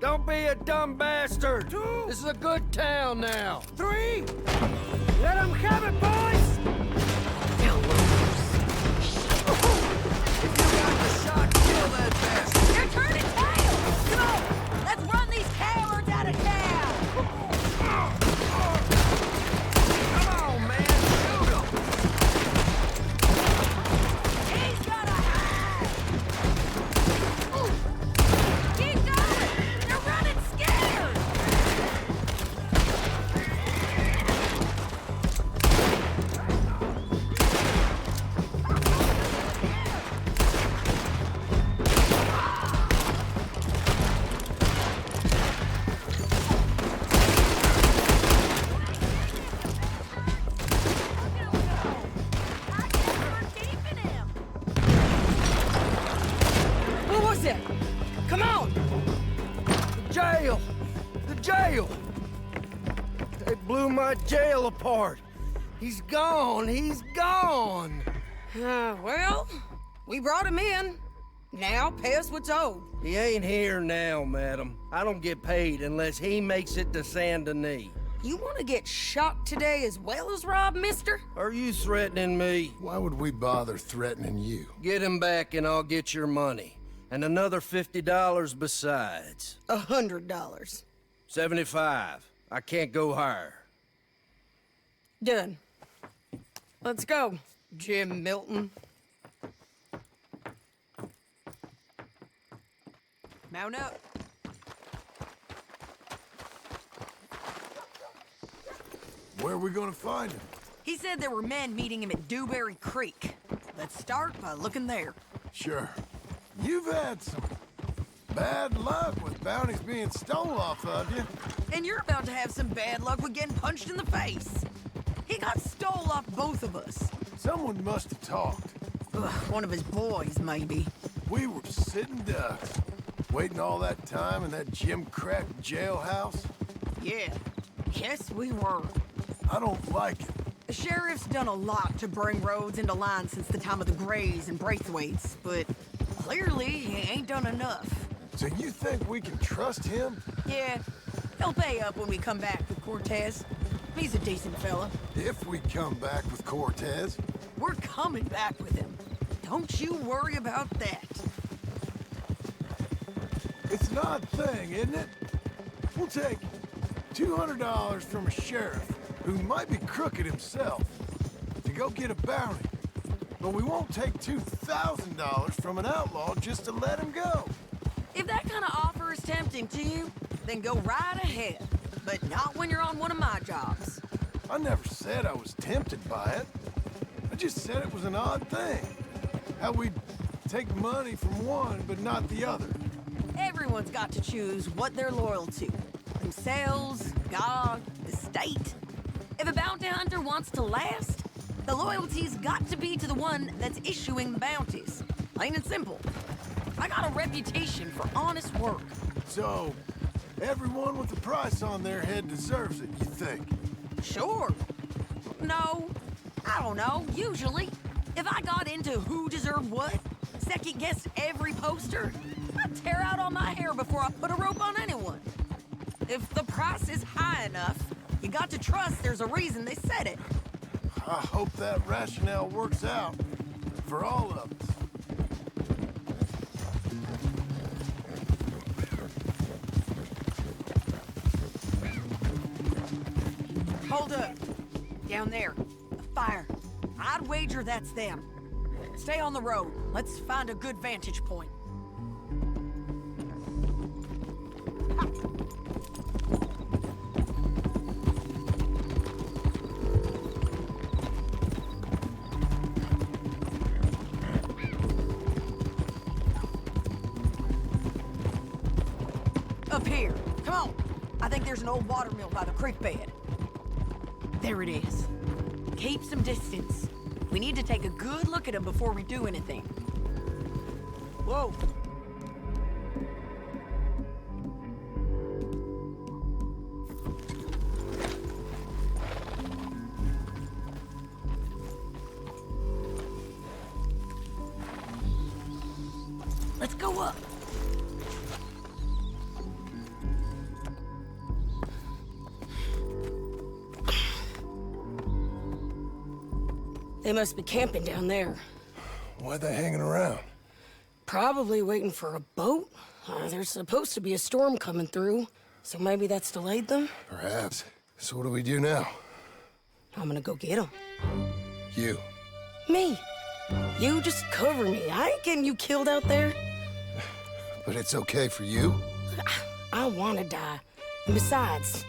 Don't be a dumb bastard. 2. This is a good town now. 3. Let them have it, boys! If you got the shot, kill that bastard. They're turning tail! Come on! Let's run these cowards out of town! Come on, man. Shoot him. He's gonna hide! Keep going! They're running scared! What was it? Come on! The jail. The jail. They blew my jail apart. He's gone. He's gone. Well, we brought him in. Now pay us what's owed. He ain't here now, madam. I don't get paid unless he makes it to Saint Denis. You want to get shot today as well as Rob, mister? Are you threatening me? Why would we bother threatening you? Get him back and I'll get your money. And another $50 besides. $100. 75. I can't go higher. Done. Let's go, Jim Milton. Mount up. Where are we gonna find him? He said there were men meeting him at Dewberry Creek. Let's start by looking there. Sure. You've had some bad luck with bounties being stole off of you. And you're about to have some bad luck with getting punched in the face. He got stole off both of us. Someone must have talked. Ugh, one of his boys, maybe. We were sitting ducks, waiting all that time in that gim-crack jailhouse. Yeah, yes we were. I don't like it. The sheriff's done a lot to bring roads into line since the time of the Grays and Braithwaites, but clearly he ain't done enough. So you think we can trust him? Yeah, he'll pay up when we come back with Cortez. He's a decent fella. If we come back with Cortez. We're coming back with him. Don't you worry about that. It's an odd thing, isn't it? We'll take $200 from a sheriff who might be crooked himself to go get a bounty. But we won't take $2,000 from an outlaw just to let him go. If that kind of offer is tempting to you, then go right ahead. But not when you're on one of my jobs. I never said I was tempted by it. I just said it was an odd thing. How we'd take money from one but not the other. Everyone's got to choose what they're loyal to. Themselves, God, the state. If a bounty hunter wants to last, the loyalty's got to be to the one that's issuing the bounties. Plain and simple. I got a reputation for honest work. So, everyone with a price on their head deserves it, you think? Sure. No, I don't know, usually. If I got into who deserved what, second-guessed every poster, I'd tear out all my hair before I put a rope on anyone. If the price is high enough, you got to trust there's a reason they said it. I hope that rationale works out for all of us. Hold up. Down there. A fire. I'd wager that's them. Stay on the road. Let's find a good vantage point. Up here. Come on. I think there's an old water mill by the creek bed. There it is. Keep some distance. We need to take a good look at him before we do anything. Whoa. Let's go up. They must be camping down there. Why are they hanging around? Probably waiting for a boat. There's supposed to be a storm coming through, so maybe that's delayed them? Perhaps. So what do we do now? I'm gonna go get them. You. Me. You just cover me. I ain't getting you killed out there. But it's okay for you? I wanna die. And besides,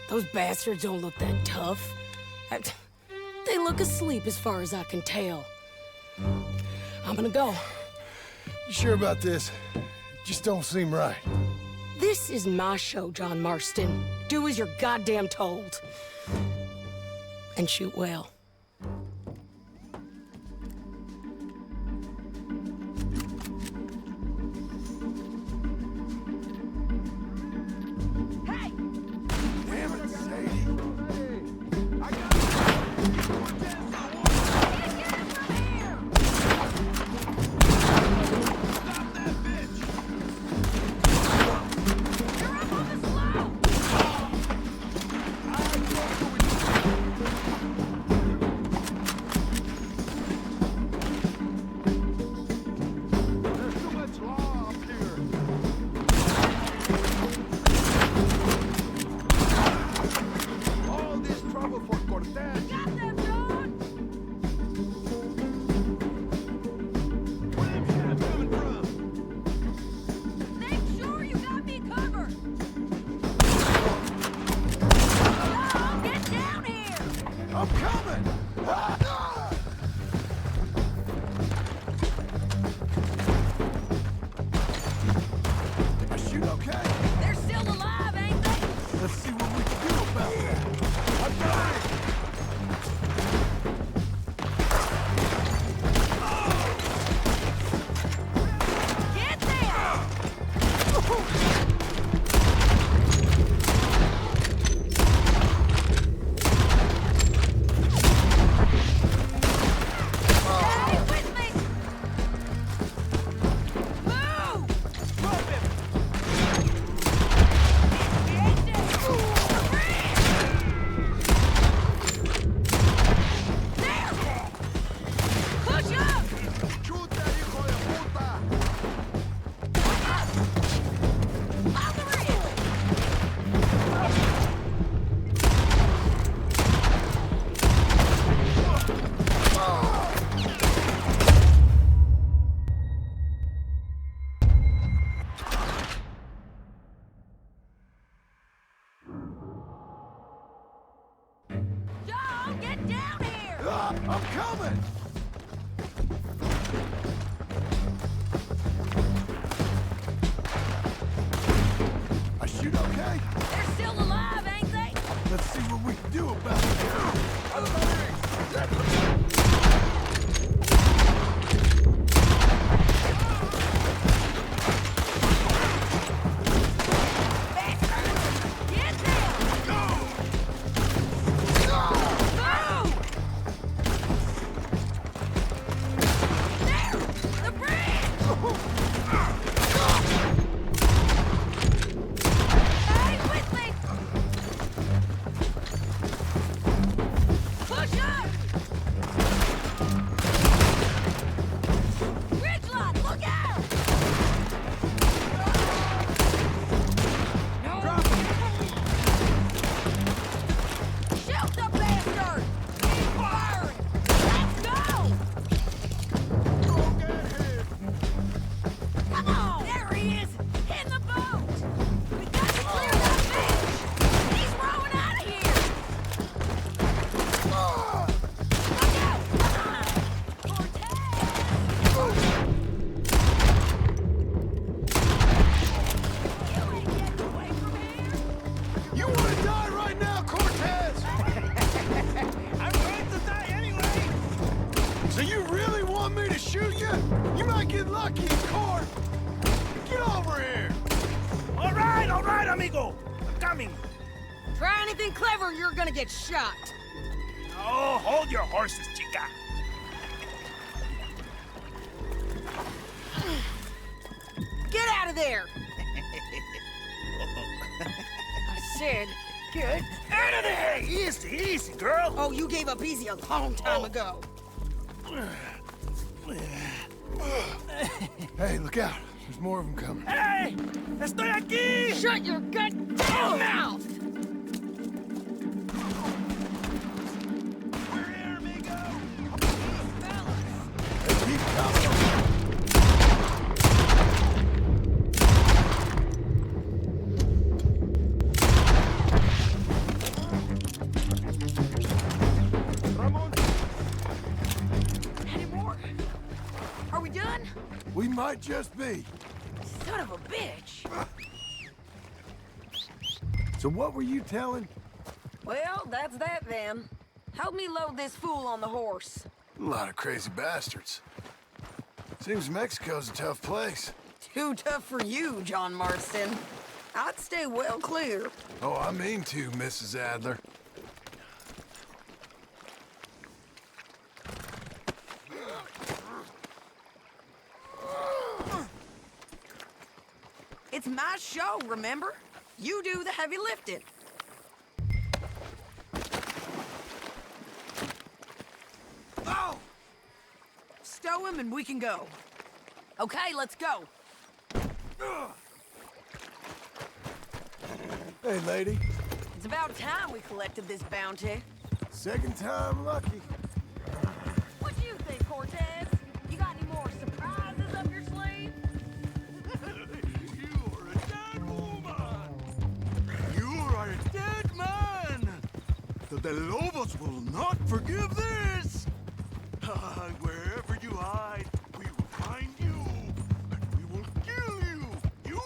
those bastards don't look that tough. They look asleep as far as I can tell. I'm gonna go. You sure about this? Just don't seem right. This is my show, John Marston. Do as you're goddamn told. And shoot well. Damn it, Sadie. I'm coming! I shoot okay? They're still alive, ain't they? Let's see what we can do about that. I'm dying! Get there! Get down here! I'm coming! I shoot okay? They're still alive, ain't they? Let's see what we can do about Get there! The bridge! Stay with me! Push up! Ridgeline, look out! No. Shoot the bastard! Keep firing! Let's go! Come on! There he is! In the boat! We got to clear that bitch! He's rowing out of here! Look out! You ain't getting away from here! You want to die right now, Cortez? I'm going to die anyway! So you really want me to shoot you? You might get lucky in court. Get over here. All right, amigo. I'm coming. Try anything clever, you're gonna get shot. Oh, hold your horses, chica. out of there! I said, get out of there! Easy, easy, girl. Oh, you gave up easy a long time ago. Hey, look out. There's more of them coming. Hey, estoy aquí. Shut your goddamn mouth! We're here, amigo. Hey, keep coming. Any more? Are we done? We might just be. Son of a bitch! So what were you telling? Well, that's that then. Help me load this fool on the horse. A lot of crazy bastards. Seems Mexico's a tough place. Too tough for you, John Marston. I'd stay well clear. Oh, I mean to, Mrs. Adler. It's my show, remember? You do the heavy lifting. Oh! Stow him and we can go. Okay, let's go. Hey, lady. It's about time we collected this bounty. Second time lucky. What do you think, Cortez? You got any more surprises up your sleeve? You are a dead woman. You are a dead man. The Lobos will not forgive this. Wherever you hide, we will find you, and we will kill you. You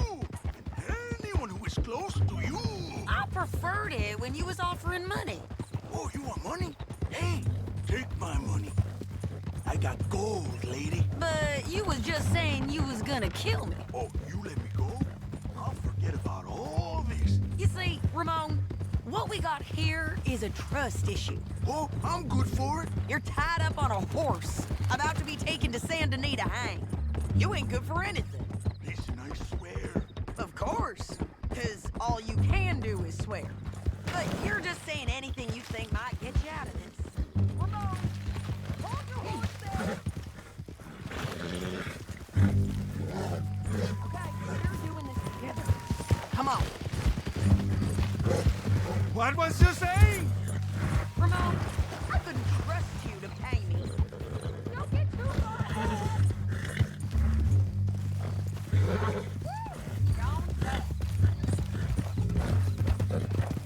and anyone who is close to you. I preferred it when you was offering money. Oh, you want money? Hey, take my money. I got gold, lady. But you was just saying you was gonna kill me. Oh, you let me go? I'll forget about all this. You see, Ramon, what we got here is a trust issue. Oh, I'm good for it. You're tied up on a horse, about to be taken to Saint Denis to hang. You ain't good for anything. Listen, I swear. Of course, because all you can do is swear. But you're just saying anything you think might get you out of this. Ramon, hold your horse there. Okay, we're doing this together. Come on. What was you saying? Ramon, I couldn't trust you to pay me. Don't get too far.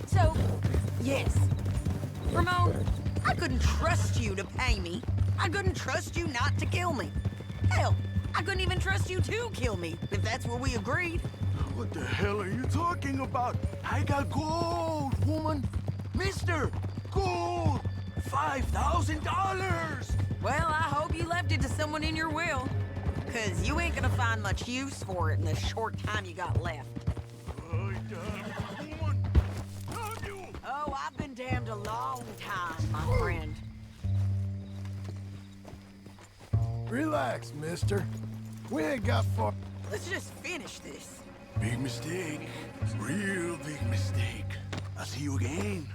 So, yes. Ramon, I couldn't trust you to pay me. I couldn't trust you not to kill me. Hell, I couldn't even trust you to kill me, if that's what we agreed. What the hell are you talking about? I got gold, woman. Mister, gold. $5,000. Well, I hope you left it to someone in your will. Because you ain't gonna find much use for it in the short time you got left. Oh, damn, woman. Damn you. Oh, I've been damned a long time, my friend. Relax, mister. We ain't got far. Let's just finish this. Big mistake. Real big mistake. I'll see you again.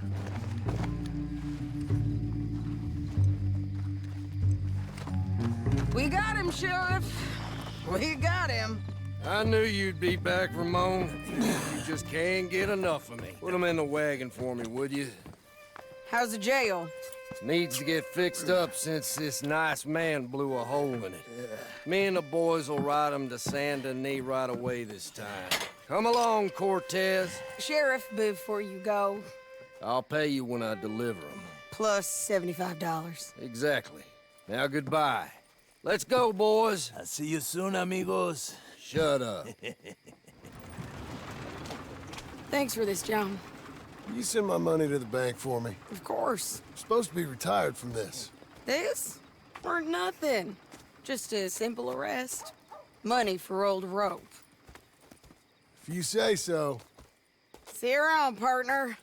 We got him, Sheriff. We got him. I knew you'd be back, Ramon. You just can't get enough of me. Put him in the wagon for me, would you? How's the jail? Needs to get fixed up since this nice man blew a hole in it. Me and the boys will ride him to Saint Denis right away this time. Come along, Cortez. Sheriff, before you go, I'll pay you when I deliver him. plus $75. Exactly. Now, goodbye. Let's go, boys. I'll see you soon, amigos. Shut up. Thanks for this, John. You send my money to the bank for me. Of course. I'm supposed to be retired from this. This? Or nothing. Just a simple arrest. Money for old rope. If you say so. See you around, partner.